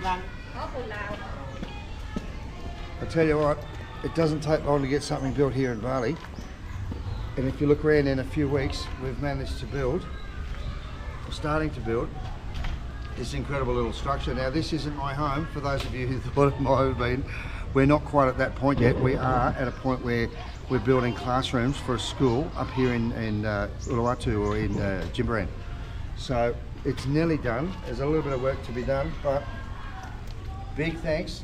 I tell you what, it doesn't take long to get something built here in Bali. And if you look around in a few weeks, we've managed to build, or starting to build, this incredible little structure. Now this isn't my home, for those of you who thought it might have been. We're not quite at that point yet. We are at a point where we're building classrooms for a school up here in Uluwatu or in Jimbaran. So it's nearly done. There's a little bit of work to be done, but big thanks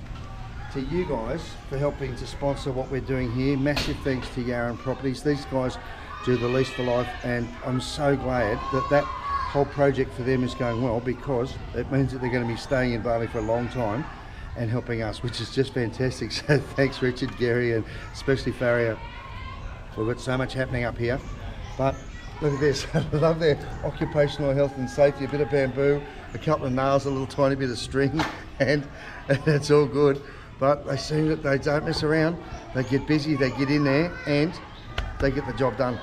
to you guys for helping to sponsor what we're doing here. Massive thanks to Yaran Properties. These guys do the lease for life, and I'm so glad that that whole project for them is going well, because it means that they're going to be staying in Bali for a long time and helping us, which is just fantastic. So thanks Richard, Gary, and especially Faria. We've got so much happening up here. But look at this. I love their occupational health and safety. A bit of bamboo, a couple of nails, a little tiny bit of string, and it's all good. But they seem that they don't mess around. They get busy, they get in there, and they get the job done.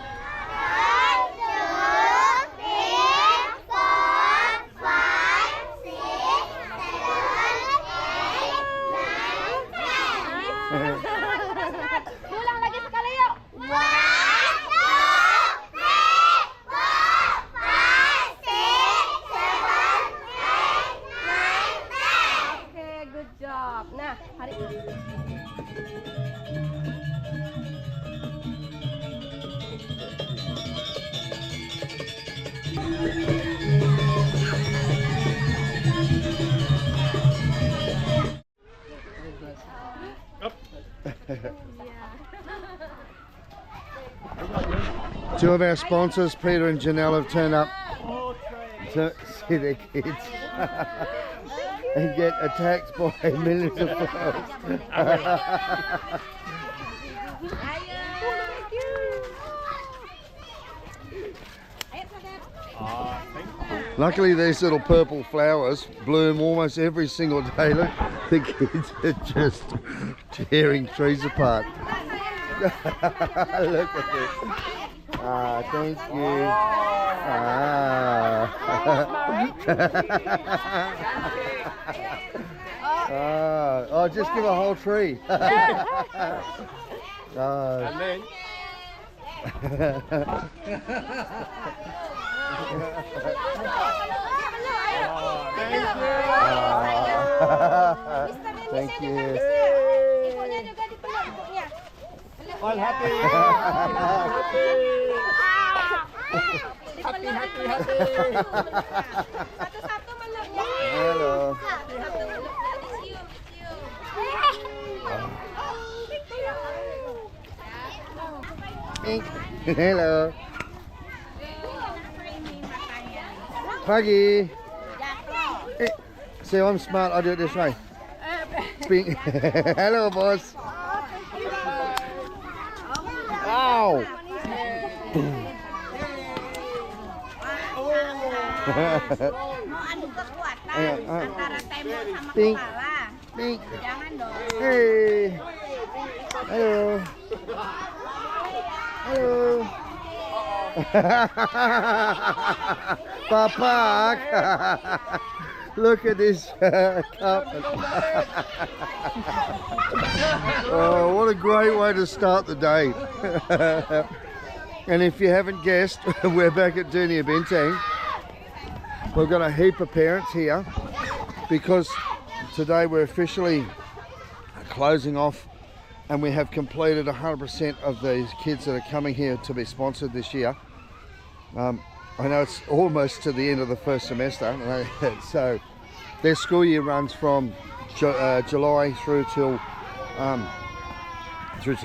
Two of our sponsors, Peter and Janelle, have turned up to see their kids and get attacked by millions of flowers. Luckily these little purple flowers bloom almost every single day. Look, the kids are just tearing trees apart. Look at this. Ah, thank you. Oh, just give a whole tree. And then. Thank you. All happy. Happy. Hello. Hello. Pagi. Say I'm smart, I'll do it this way. Speak. Hello, boss. Wow. Pink. Pink. Hey. Hello. Hello. Papa. Look at this cup. Oh, what a great way to start the day. And if you haven't guessed, we're back at Dunia Bintang. We've got a heap of parents here because today we're officially closing off, and we have completed 100% of these kids that are coming here to be sponsored this year. I know it's almost to the end of the first semester, so their school year runs from July through till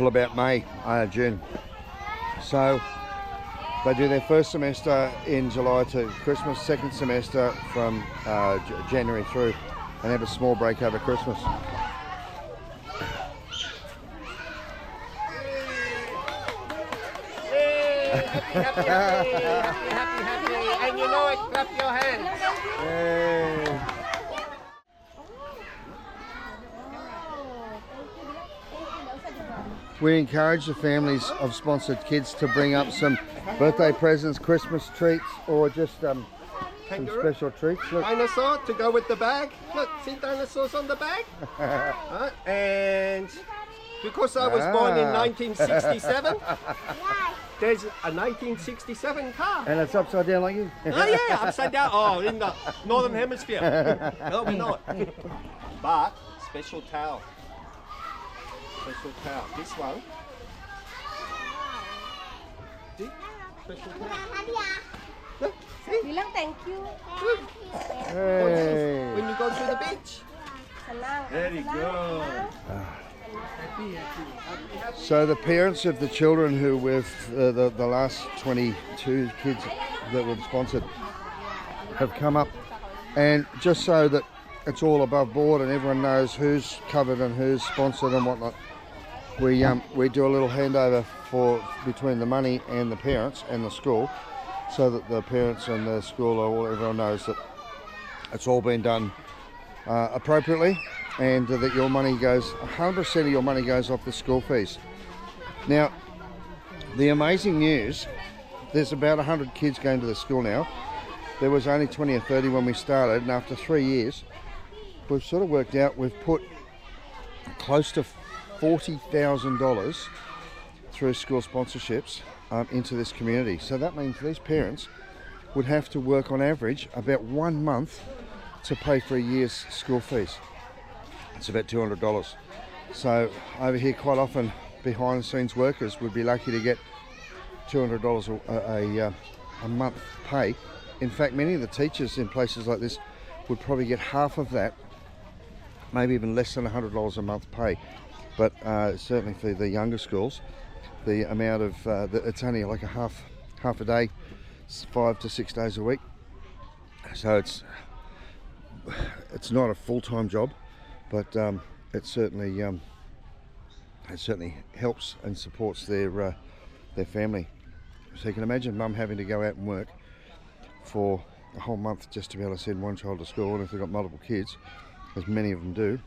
about May, June. So they do their first semester in July to Christmas, second semester from January through, and have a small break over Christmas. Happy. And you know it, clap your hands. Hey. We encourage the families of sponsored kids to bring up some birthday presents, Christmas treats, or just kangaroo. special treats. Look. Dinosaur to go with the bag. Look, see dinosaurs on the bag? And because I was born in 1967, there's a 1967 car. And it's upside down like you. Oh yeah, upside down. Oh, in the northern hemisphere. No, we're not. But special towel. Special towel. This one. See? Special towel. Look, see? Bilang thank you. Hey. When you go to the beach. Senang. There you go. So the parents of the children who with the last 22 kids that were sponsored have come up, and just so that it's all above board and everyone knows who's covered and who's sponsored and whatnot, we do a little handover between the money and the parents and the school, so that the parents and the school everyone knows that it's all been done appropriately, and that your money goes, 100% of your money goes off the school fees. Now, the amazing news, there's about 100 kids going to the school now. There was only 20 or 30 when we started, and after 3 years, we've sort of worked out, we've put close to $40,000 through school sponsorships into this community. So that means these parents would have to work on average about 1 month to pay for a year's school fees. It's about $200. So over here, quite often behind the scenes workers would be lucky to get $200 a month pay. In fact, many of the teachers in places like this would probably get half of that, maybe even less than $100 a month pay. But certainly for the younger schools, the amount of it's only like a half a day, 5 to 6 days a week. So it's not a full-time job, but it certainly helps and supports their family. So you can imagine mum having to go out and work for a whole month just to be able to send one child to school, and if they've got multiple kids, as many of them do,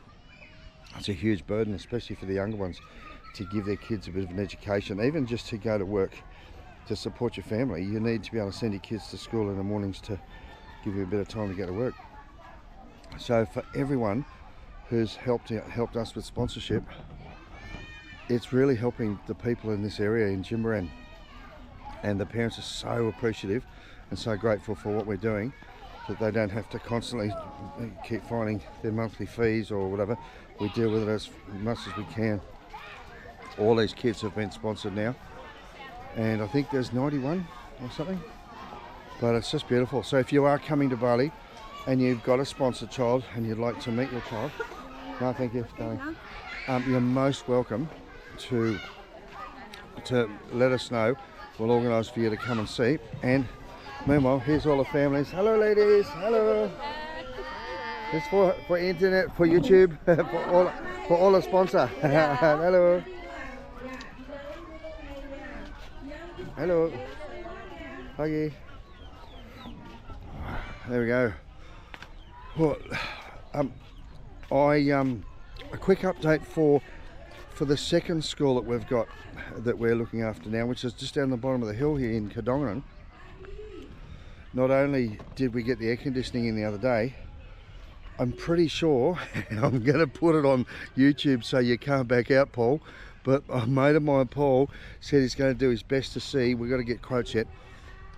it's a huge burden, especially for the younger ones, to give their kids a bit of an education. Even just to go to work to support your family, you need to be able to send your kids to school in the mornings to give you a bit of time to go to work. So for everyone who's helped us with sponsorship, it's really helping the people in this area in Jimbaran, and the parents are so appreciative and so grateful for what we're doing, that they don't have to constantly keep finding their monthly fees or whatever. We deal with it as much as we can. All these kids have been sponsored now, and I think there's 91 or something, but it's just beautiful. So if you are coming to Bali and you've got a sponsored child and you'd like to meet your child, no, thank you, darling. You're most welcome to let us know. We'll organise for you to come and see. And meanwhile, here's all the families. Hello, ladies. Hello. It's for internet, for YouTube, for all the sponsor. Hello. Hello. Huggy. There we go. Well, a quick update for the second school that we've got, that we're looking after now, which is just down the bottom of the hill here in Kadonganan. Not only did we get the air conditioning in the other day, I'm pretty sure, I'm going to put it on YouTube so you can't back out, Paul, but a mate of mine, Paul, said he's going to do his best to see, we've got to get quotes yet,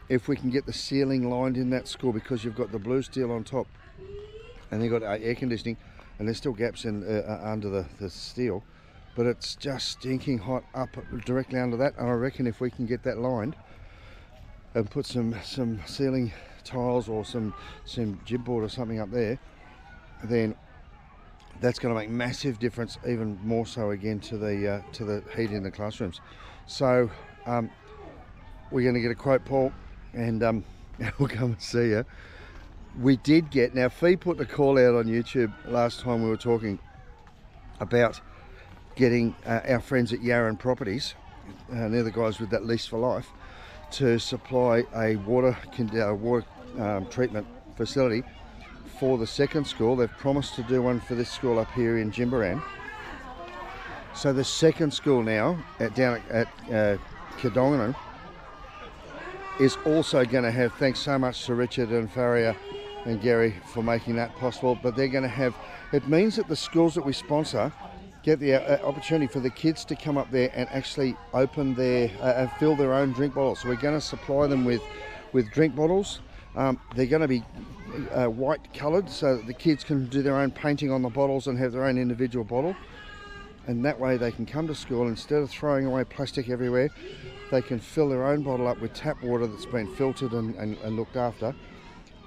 if we can get the ceiling lined in that school, because you've got the blue steel on top and they've got air conditioning, and there's still gaps in under the steel, but it's just stinking hot up directly under that. And I reckon if we can get that lined and put some ceiling tiles or some gibboard or something up there, then that's going to make massive difference, even more so again to the heat in the classrooms. So we're going to get a quote, Paul, and we'll come and see you. We did get, now Fee put the call out on YouTube last time we were talking about getting our friends at Yarran Properties, they're the guys with that lease for life, to supply a water treatment facility for the second school. They've promised to do one for this school up here in Jimbaran. So the second school now down at Kadonganan is also going to have, thanks so much to Richard and Faria and Gary for making that possible, but they're going to have, it means that the schools that we sponsor get the opportunity for the kids to come up there and actually open their, fill their own drink bottles. So we're going to supply them with drink bottles. They're going to be white coloured so that the kids can do their own painting on the bottles and have their own individual bottle. And that way they can come to school, instead of throwing away plastic everywhere, they can fill their own bottle up with tap water that's been filtered and looked after.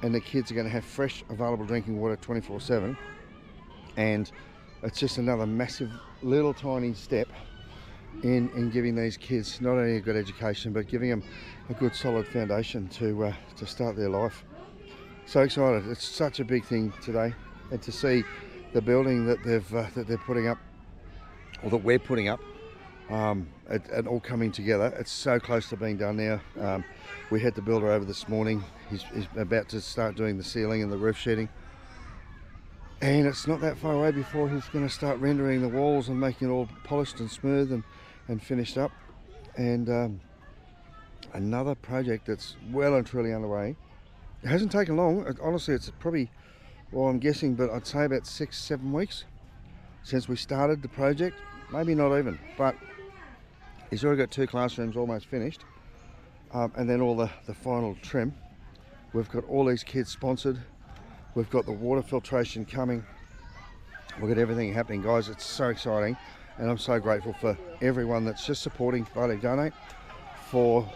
And the kids are going to have fresh, available drinking water 24/7. And it's just another massive, little tiny step in giving these kids not only a good education, but giving them a good, solid foundation to start their life. So excited! It's such a big thing today, and to see the building that they're putting up, or that we're putting up, it all coming together. It's so close to being done now. We had the builder over this morning. He's about to start doing the ceiling and the roof sheeting. And it's not that far away before he's going to start rendering the walls and making it all polished and smooth and finished up. And another project that's well and truly underway. It hasn't taken long. Honestly, it's probably, well, I'm guessing, but I'd say about 6-7 weeks since we started the project. Maybe not even, but he's already got 2 classrooms almost finished. And then all the final trim. We've got all these kids sponsored. We've got the water filtration coming. We've got everything happening, guys. It's so exciting. And I'm so grateful for everyone that's just supporting Bali Donate, for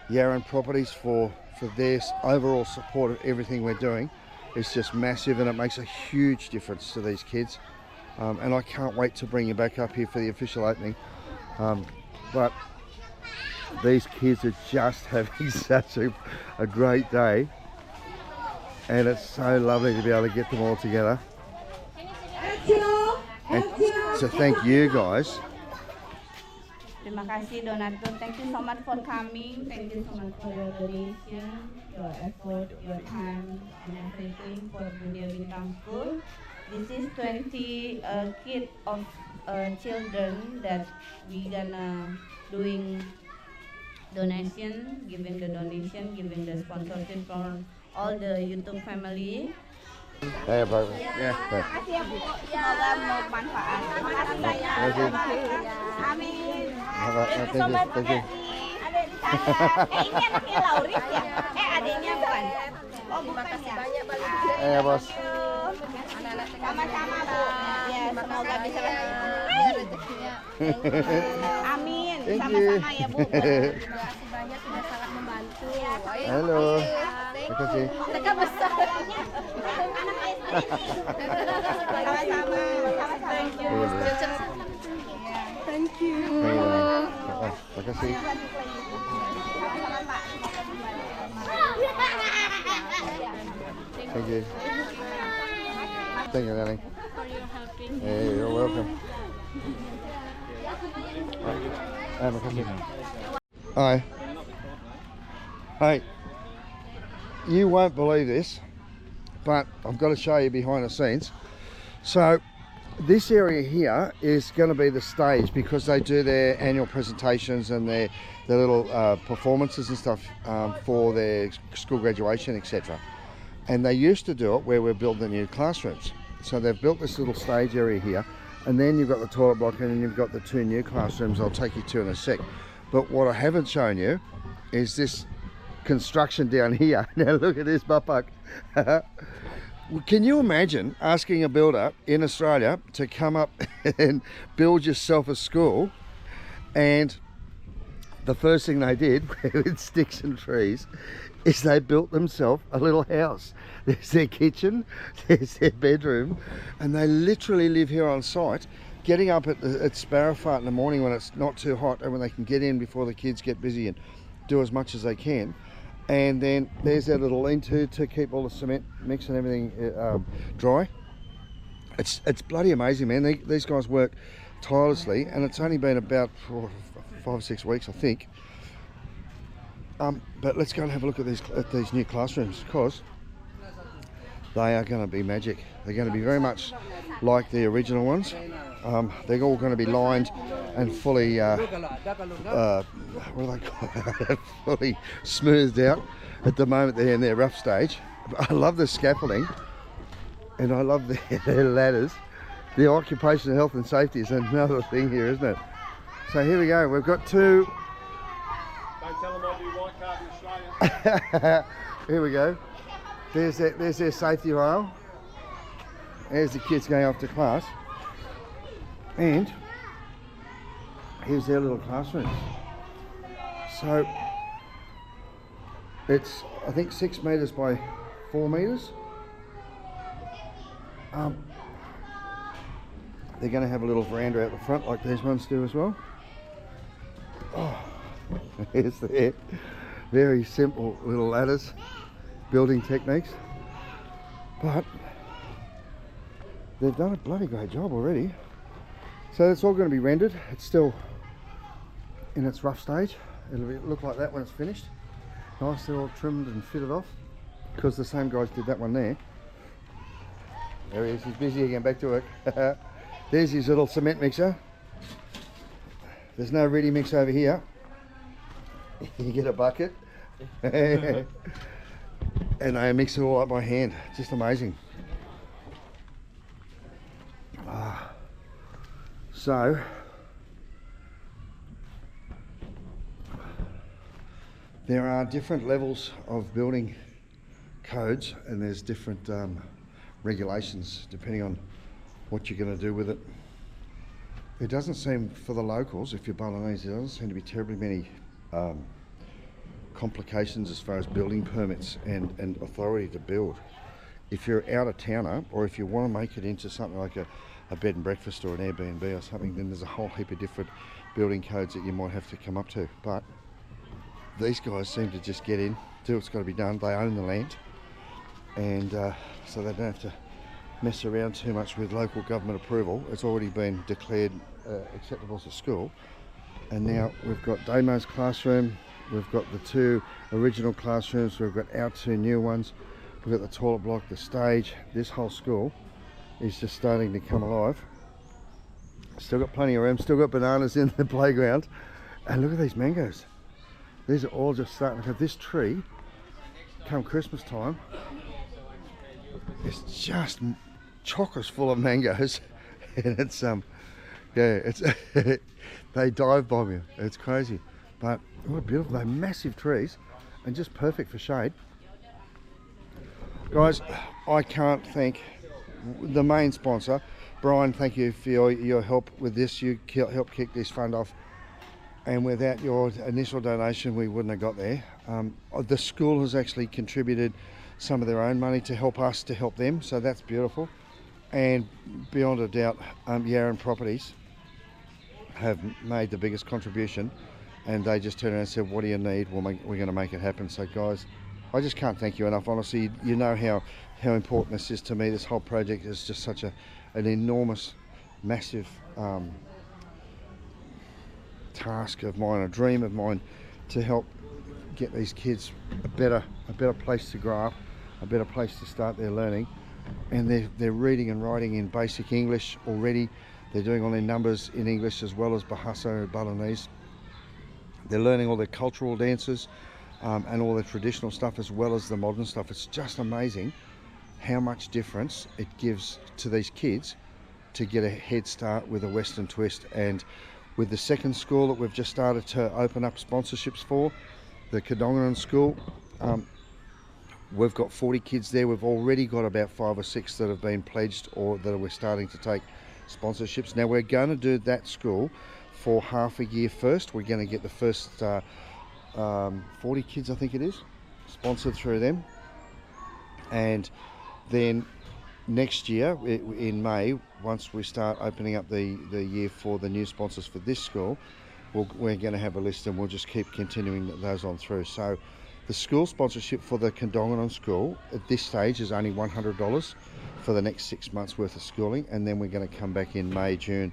Yaran Properties, for their overall support of everything we're doing. It's just massive, and it makes a huge difference to these kids. And I can't wait to bring you back up here for the official opening. But these kids are just having such a great day, and it's so lovely to be able to get them all together. And so thank you guys. Terima kasih donatur. Thank you so much for coming. Thank you so much for your donation, your effort, your time, and everything for Dunia Bintang School. This is 20 kids of children that we gonna doing donation, giving the donation, giving the sponsorship for all the YouTube family. Hey, bro. Yeah. Terima kasih ya Bu. Semoga bermanfaat. Terima kasih banyak. Amin. Thank you so much. Adik di sana. Ini anaknya Lauris ya? Adiknya bukan? Oh bukan ya? Hey, bos. Sama-sama Bu. Ya semoga bisa rezekinya. Amin. Sama-sama ya Bu. Terima kasih banyak sudah sangat membantu. Halo. Terima kasih. Mereka besar. Anak SD. Sama-sama. Thank you. Thank you. Terima kasih. Thank you. Thank you, Nanny. For your helping. Hey, you're welcome. Terima kasih. Hi. Hey, you won't believe this, but I've got to show you behind the scenes. So this area here is going to be the stage, because they do their annual presentations and their little performances and stuff for their school graduation, etc. And they used to do it where we're building the new classrooms. So they've built this little stage area here, and then you've got the toilet block, and then you've got the 2 new classrooms I'll take you to in a sec. But what I haven't shown you is this construction down here. Now look at this bapak. Can you imagine asking a builder in Australia to come up and build yourself a school, and the first thing they did with sticks and trees is they built themselves a little house. There's their kitchen, there's their bedroom, and they literally live here on site, getting up at Sparrowfart in the morning when it's not too hot and when they can get in before the kids get busy and do as much as they can. And then there's their little lean-to to keep all the cement mix and everything dry. It's bloody amazing, man. These guys work tirelessly, and it's only been about 5 or 6 weeks, I think. But let's go and have a look at these new classrooms, because they are going to be magic. They're going to be very much like the original ones. They're all going to be lined and fully, what do they call it? Fully smoothed out. At the moment they're in their rough stage. I love the scaffolding and I love their ladders. The occupational health and safety is another thing here, isn't it? So here we go. We've got two. Don't tell them I do white card in Australia. Here we go. There's their safety rail. There's the kids going off to class. And here's their little classrooms. So it's, I think, 6 metres by 4 metres. They're going to have a little veranda out the front like these ones do as well. Oh, here's their very simple little ladders, building techniques. But they've done a bloody great job already. So it's all going to be rendered. It's still in its rough stage. It'll look like that when it's finished. Nicely all trimmed and fitted off, because the same guys did that one there. There he is, he's busy again, back to work. There's his little cement mixer. There's no ready mix over here. You get a bucket. And they mix it all up by hand. Just amazing. So there are different levels of building codes, and there's different regulations depending on what you're going to do with it. It doesn't seem, for the locals, if you're Balinese, there doesn't seem to be terribly many complications as far as building permits and authority to build. If you're out of towner, or if you want to make it into something like a bed and breakfast or an Airbnb or something, then there's a whole heap of different building codes that you might have to come up to. But these guys seem to just get in, do what's got to be done. They own the land, and so they don't have to mess around too much with local government approval. It's already been declared acceptable as a school. And now we've got Damo's classroom, we've got the 2 original classrooms, we've got our 2 new ones, we've got the toilet block, the stage. This whole school is just starting to come alive. Still got plenty of room, still got bananas in the playground. And look at these mangoes. These are all just starting to have this tree come Christmas time. It's just chockers full of mangoes. And it's yeah, it's they dive bomb you. It's crazy. But what beautiful, they're massive trees and just perfect for shade. Guys, I can't thank the main sponsor, Brian. Thank you for your help with this. You helped kick this fund off, and without your initial donation we wouldn't have got there. The school has actually contributed some of their own money to help us to help them, so that's beautiful. And beyond a doubt, Yarran Properties have made the biggest contribution, and they just turned around and said, what do you need? We're going to make it happen. So guys, I just can't thank you enough. Honestly, you know how important this is to me. This whole project is just such an enormous, massive task of mine, a dream of mine, to help get these kids a better place to grow up, a better place to start their learning. And they're reading and writing in basic English already. They're doing all their numbers in English as well as Bahasa and Balinese. They're learning all their cultural dances and all the traditional stuff as well as the modern stuff. It's just amazing how much difference it gives to these kids to get a head start with a Western twist. And with the second school that we've just started to open up sponsorships for, the Kadongaran school, we've got 40 kids there. We've already got about 5 or 6 that have been pledged or that we're starting to take sponsorships. Now we're going to do that school for half a year first. We're going to get the first 40 kids, I think it is, sponsored through them. And then next year in May, once we start opening up the year for the new sponsors for this school, we're going to have a list, and we'll just keep continuing those on through. So the school sponsorship for the Kadongaran school at this stage is only $100 for the next 6 months worth of schooling, and then we're going to come back in May, June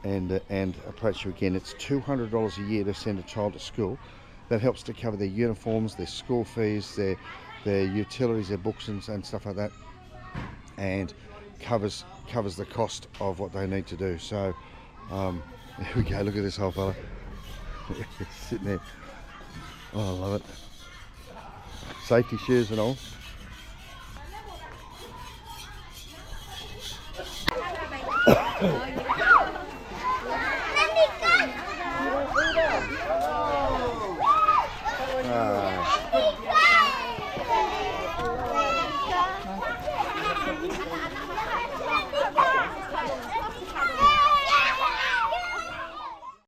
and approach you again. It's $200 a year to send a child to school. That helps to cover their uniforms, their school fees, their utilities, their books and stuff like that, and covers covers the cost of what they need to do. So here we go, look at this whole fella. Sitting there. Oh, I love it. Safety shoes and all.